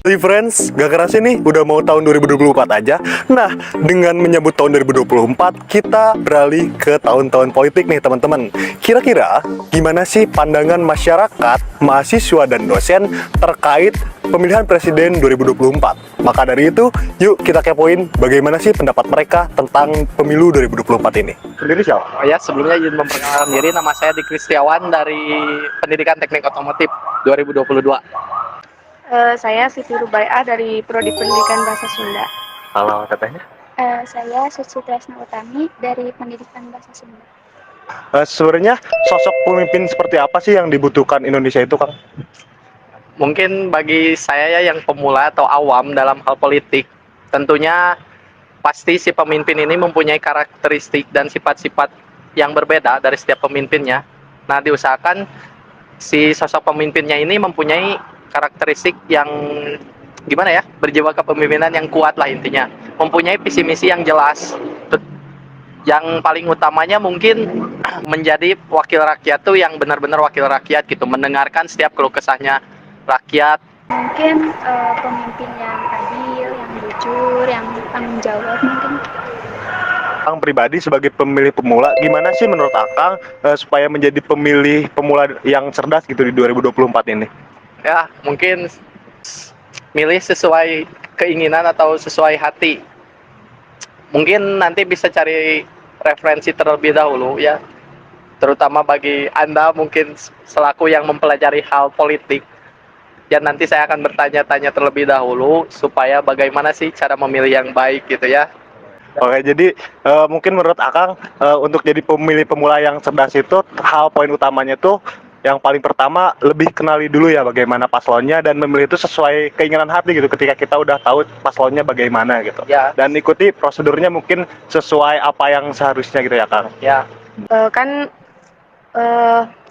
Hey friends, gak kerasa nih udah mau tahun 2024 aja. Nah, dengan menyambut tahun 2024, kita beralih ke tahun-tahun politik nih teman-teman. Kira-kira gimana sih pandangan masyarakat, mahasiswa, dan dosen terkait pemilihan presiden 2024? Maka dari itu, yuk kita kepoin bagaimana sih pendapat mereka tentang pemilu 2024 ini. Sendiri siapa? Oh ya, sebelumnya izin memperkenalkan diri, nama saya Dik Kristiawan dari Pendidikan Teknik Otomotif 2022. Saya Siti Rubaiah dari Prodi Pendidikan Bahasa Sunda. Kalau tetehnya? Saya Suci Tresna Utami dari Pendidikan Bahasa Sunda. Sebenarnya sosok pemimpin seperti apa sih yang dibutuhkan Indonesia itu, Kang? Mungkin bagi saya ya yang pemula atau awam dalam hal politik, tentunya pasti si pemimpin ini mempunyai karakteristik dan sifat-sifat yang berbeda dari setiap pemimpinnya. Nah, diusahakan si sosok pemimpinnya ini mempunyai karakteristik yang gimana ya, berjiwa kepemimpinan yang kuat lah intinya, mempunyai visi misi yang jelas. Yang paling utamanya mungkin menjadi wakil rakyat tuh yang benar-benar wakil rakyat gitu, mendengarkan setiap keluh kesahnya rakyat. Mungkin pemimpin yang adil, yang jujur, yang tanggung jawab mungkin. Akang pribadi sebagai pemilih pemula, gimana sih menurut Akang supaya menjadi pemilih pemula yang cerdas gitu di 2024 ini? Ya, mungkin milih sesuai keinginan atau sesuai hati. Mungkin nanti bisa cari referensi terlebih dahulu ya, terutama bagi Anda mungkin selaku yang mempelajari hal politik. Dan nanti saya akan bertanya-tanya terlebih dahulu supaya bagaimana sih cara memilih yang baik gitu ya. Oke, jadi mungkin menurut Akang untuk jadi pemilih pemula yang cerdas itu hal poin utamanya tuh yang paling pertama lebih kenali dulu ya bagaimana paslonnya dan memilih itu sesuai keinginan hati gitu ketika kita udah tahu paslonnya bagaimana gitu. Ya. Dan ikuti prosedurnya mungkin sesuai apa yang seharusnya gitu ya, Kang. Ya, Kan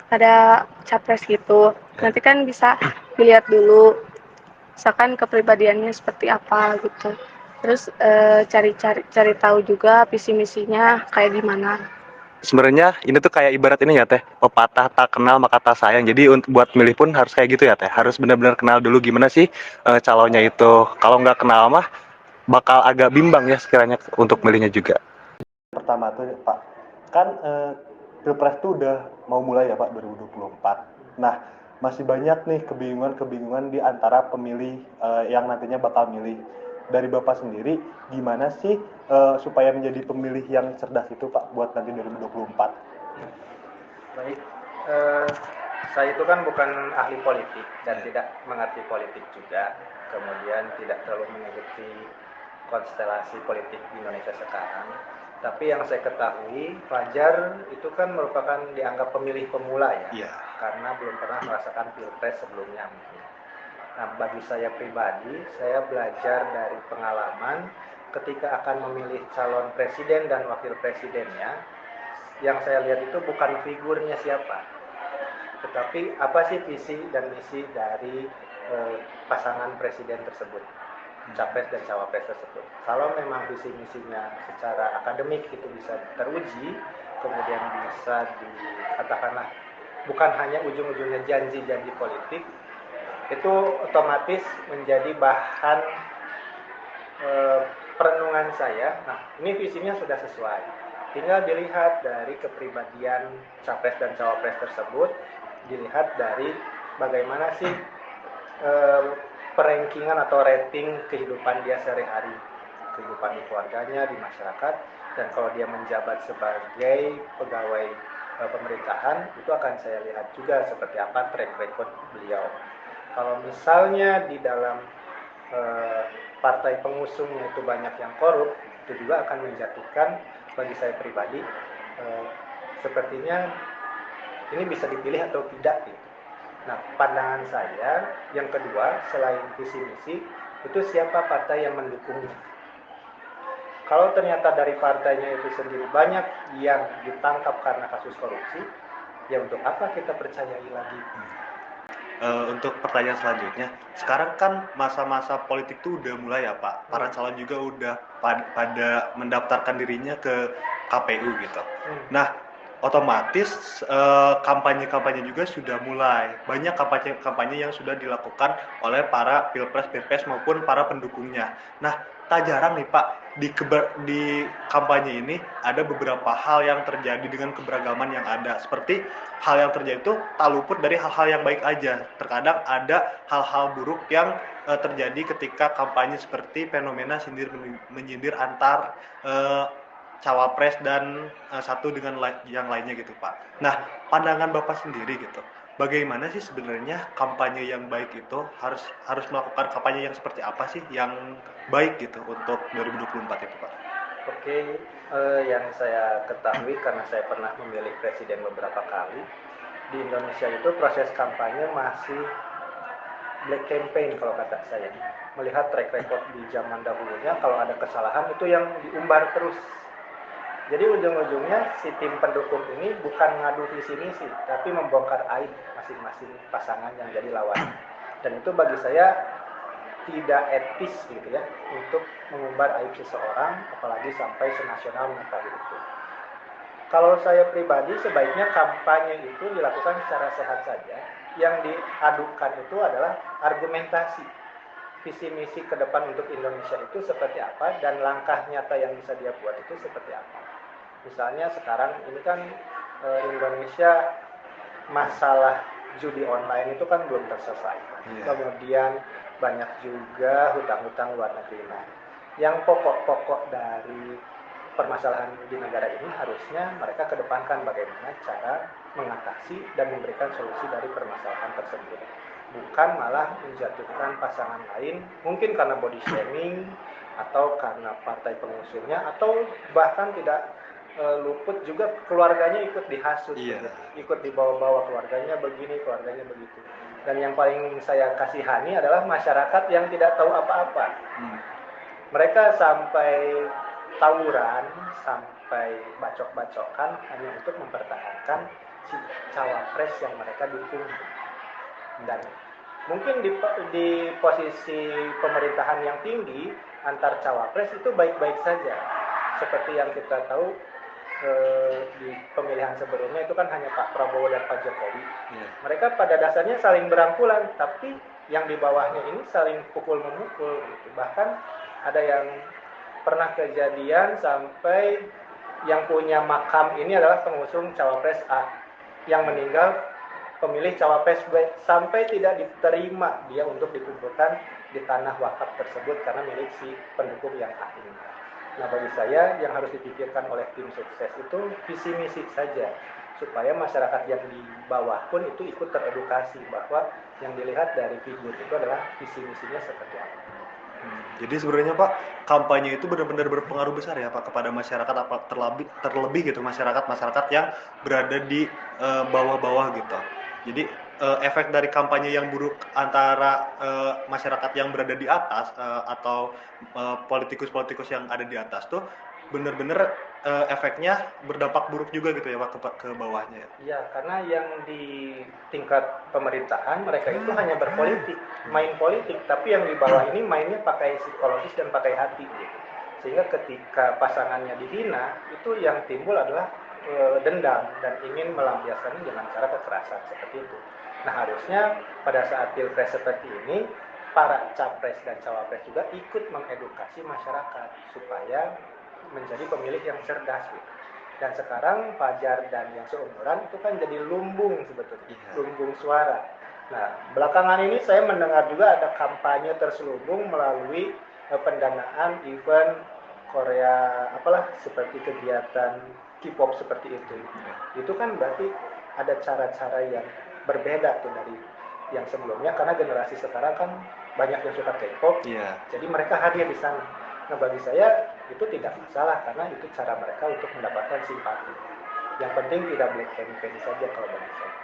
ada capres gitu. Nanti kan bisa dilihat dulu, misalkan kepribadiannya seperti apa gitu. Terus cari tahu juga visi misinya kayak gimana. Sebenarnya ini tuh kayak ibarat ini ya teh, pepatah tak kenal maka tak sayang. Jadi untuk buat milih pun harus kayak gitu ya teh, harus benar-benar kenal dulu gimana sih calonnya itu. Kalau nggak kenal mah bakal agak bimbang ya sekiranya untuk milihnya juga. Pertama tuh Pak, kan Pilpres tuh udah mau mulai ya Pak 2024. Nah, masih banyak nih kebingungan di antara pemilih yang nantinya bakal milih. Dari Bapak sendiri, gimana sih supaya menjadi pemilih yang cerdas itu Pak buat nanti 2024? Baik, saya itu kan bukan ahli politik dan tidak mengerti politik juga, kemudian tidak terlalu mengikuti konstelasi politik di Indonesia sekarang. Tapi yang saya ketahui, Fajar itu kan merupakan dianggap pemilih pemula ya, karena belum pernah merasakan pilpres sebelumnya. Nah, bagi saya pribadi, saya belajar dari pengalaman ketika akan memilih calon presiden dan wakil presidennya. Yang saya lihat itu bukan figurnya siapa, tetapi apa sih visi dan misi dari pasangan presiden tersebut, capres dan cawapres tersebut. Kalau memang visi misinya secara akademik itu bisa teruji, kemudian bisa dikatakanlah bukan hanya ujung-ujungnya janji-janji politik, itu otomatis menjadi bahan perenungan saya. Nah, ini visinya sudah sesuai. Tinggal dilihat dari kepribadian capres dan cawapres tersebut, dilihat dari bagaimana sih perankingan atau rating kehidupan dia sehari-hari, kehidupan di keluarganya, di masyarakat, dan kalau dia menjabat sebagai pegawai pemerintahan, itu akan saya lihat juga seperti apa track record beliau. Kalau misalnya di dalam partai pengusungnya itu banyak yang korup, itu juga akan menjatuhkan bagi saya pribadi sepertinya ini bisa dipilih atau tidak gitu. Nah, pandangan saya yang kedua selain visi misi itu siapa partai yang mendukungnya. Kalau ternyata dari partainya itu sendiri banyak yang ditangkap karena kasus korupsi, ya untuk apa kita percayai lagi? Untuk pertanyaan selanjutnya, sekarang kan masa-masa politik tuh udah mulai ya Pak. Para calon juga udah pada mendaftarkan dirinya ke KPU gitu. Nah, otomatis kampanye-kampanye juga sudah mulai. Banyak kampanye-kampanye yang sudah dilakukan oleh para pilpres maupun para pendukungnya. Nah, tak jarang nih Pak, di kampanye ini ada beberapa hal yang terjadi dengan keberagaman yang ada. Seperti hal yang terjadi itu tak luput dari hal-hal yang baik aja. Terkadang ada hal-hal buruk yang terjadi ketika kampanye, seperti fenomena sindir menyindir antar cawapres dan satu dengan yang lainnya gitu Pak. Nah, pandangan Bapak sendiri gitu, bagaimana sih sebenarnya kampanye yang baik itu harus melakukan kampanye yang seperti apa sih yang baik gitu untuk 2024 itu Pak? Oke, yang saya ketahui karena saya pernah memilih presiden beberapa kali, di Indonesia itu proses kampanye masih black campaign kalau kata saya. Melihat track record di zaman dahulunya, kalau ada kesalahan itu yang diumbar terus. Jadi ujung-ujungnya si tim pendukung ini bukan ngadu visi misi, tapi membongkar aib masing-masing pasangan yang jadi lawan. Dan itu bagi saya tidak etis gitu ya, untuk mengumbar aib seseorang, apalagi sampai senasional mengetahui itu. Kalau saya pribadi, sebaiknya kampanye itu dilakukan secara sehat saja. Yang diadukan itu adalah argumentasi. Visi misi ke depan untuk Indonesia itu seperti apa, dan langkah nyata yang bisa dia buat itu seperti apa. Misalnya sekarang ini kan Indonesia masalah judi online itu kan belum terselesai. Kemudian banyak juga hutang-hutang luar negeri. Nah, yang pokok-pokok dari permasalahan di negara ini harusnya mereka kedepankan bagaimana cara mengatasi dan memberikan solusi dari permasalahan tersebut. Bukan malah menjatuhkan pasangan lain, mungkin karena body shaming, atau karena partai pengusungnya, atau bahkan tidak luput juga keluarganya ikut dihasut, ikut dibawa-bawa, keluarganya begini, keluarganya begitu. Dan yang paling saya kasihani adalah masyarakat yang tidak tahu apa-apa. Mereka sampai tawuran, sampai bacok-bacokan hanya untuk mempertahankan si cawapres yang mereka dukung. Dan mungkin di posisi pemerintahan yang tinggi, antar cawapres itu baik-baik saja. Seperti yang kita tahu, di pemilihan sebelumnya itu kan hanya Pak Prabowo dan Pak Jokowi. Mereka pada dasarnya saling berangkulan, tapi yang di bawahnya ini saling pukul-memukul gitu. Bahkan ada yang pernah kejadian sampai yang punya makam ini adalah pengusung cawapres A, yang meninggal pemilih cawapres B, sampai tidak diterima dia untuk dikumpulkan di tanah wakaf tersebut karena milik si pendukung yang A ini. Nah, bagi saya yang harus dipikirkan oleh tim sukses itu visi misi saja, supaya masyarakat yang di bawah pun itu ikut teredukasi bahwa yang dilihat dari figur itu adalah visi misinya seperti apa. Jadi sebenarnya Pak, kampanye itu benar-benar berpengaruh besar ya Pak kepada masyarakat, apa terlebih gitu masyarakat yang berada di bawah-bawah gitu. Jadi efek dari kampanye yang buruk antara masyarakat yang berada di atas atau politikus-politikus yang ada di atas tuh benar-benar efeknya berdampak buruk juga gitu ya Pak ke bawahnya ya. Iya, karena yang di tingkat pemerintahan mereka itu hanya berpolitik, main politik, tapi yang di bawah ini mainnya pakai psikologis dan pakai hati gitu. Sehingga ketika pasangannya dihina, itu yang timbul adalah dendam dan ingin melampiaskannya dengan cara kekerasan seperti itu. Nah, harusnya pada saat pilpres seperti ini, para capres dan cawapres juga ikut mengedukasi masyarakat supaya menjadi pemilih yang cerdas gitu. Dan sekarang Fajar dan yang seumuran itu kan jadi lumbung sebetulnya, lumbung suara. Nah, belakangan ini saya mendengar juga ada kampanye terselubung melalui pendanaan event Korea, apalah, seperti kegiatan K-pop seperti itu. Itu kan berarti ada cara-cara yang berbeda tuh dari yang sebelumnya, karena generasi sekarang kan banyak yang suka K-pop, jadi mereka hadir di sana. Nah, bagi saya itu tidak masalah karena itu cara mereka untuk mendapatkan simpati. Yang penting tidak black campaign saja kalau bagi saya.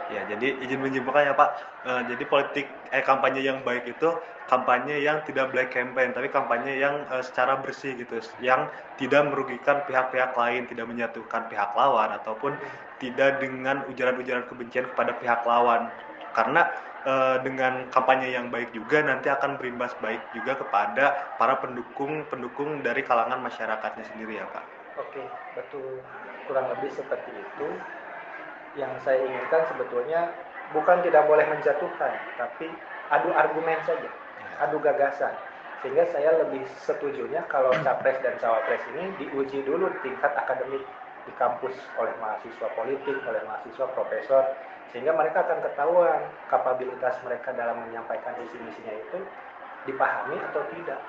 Ya, jadi izin menyimpulkan ya Pak, jadi kampanye yang baik itu kampanye yang tidak black campaign, tapi kampanye yang secara bersih gitu, yang tidak merugikan pihak-pihak lain, tidak menyatukan pihak lawan, ataupun tidak dengan ujaran-ujaran kebencian kepada pihak lawan. Karena dengan kampanye yang baik juga nanti akan berimbas baik juga kepada para pendukung dari kalangan masyarakatnya sendiri ya Pak. Oke, betul. Kurang lebih seperti itu. Yang saya inginkan sebetulnya bukan tidak boleh menjatuhkan, tapi adu argumen saja, adu gagasan. Sehingga saya lebih setujunya kalau capres dan cawapres ini diuji dulu di tingkat akademik di kampus oleh mahasiswa politik, oleh mahasiswa profesor, sehingga mereka akan ketahuan kapabilitas mereka dalam menyampaikan visi misinya itu dipahami atau tidak.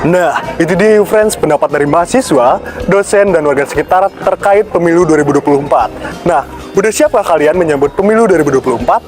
Nah, itu dia friends pendapat dari mahasiswa, dosen, dan warga sekitar terkait pemilu 2024. Nah, udah siapkah kalian menyambut pemilu 2024?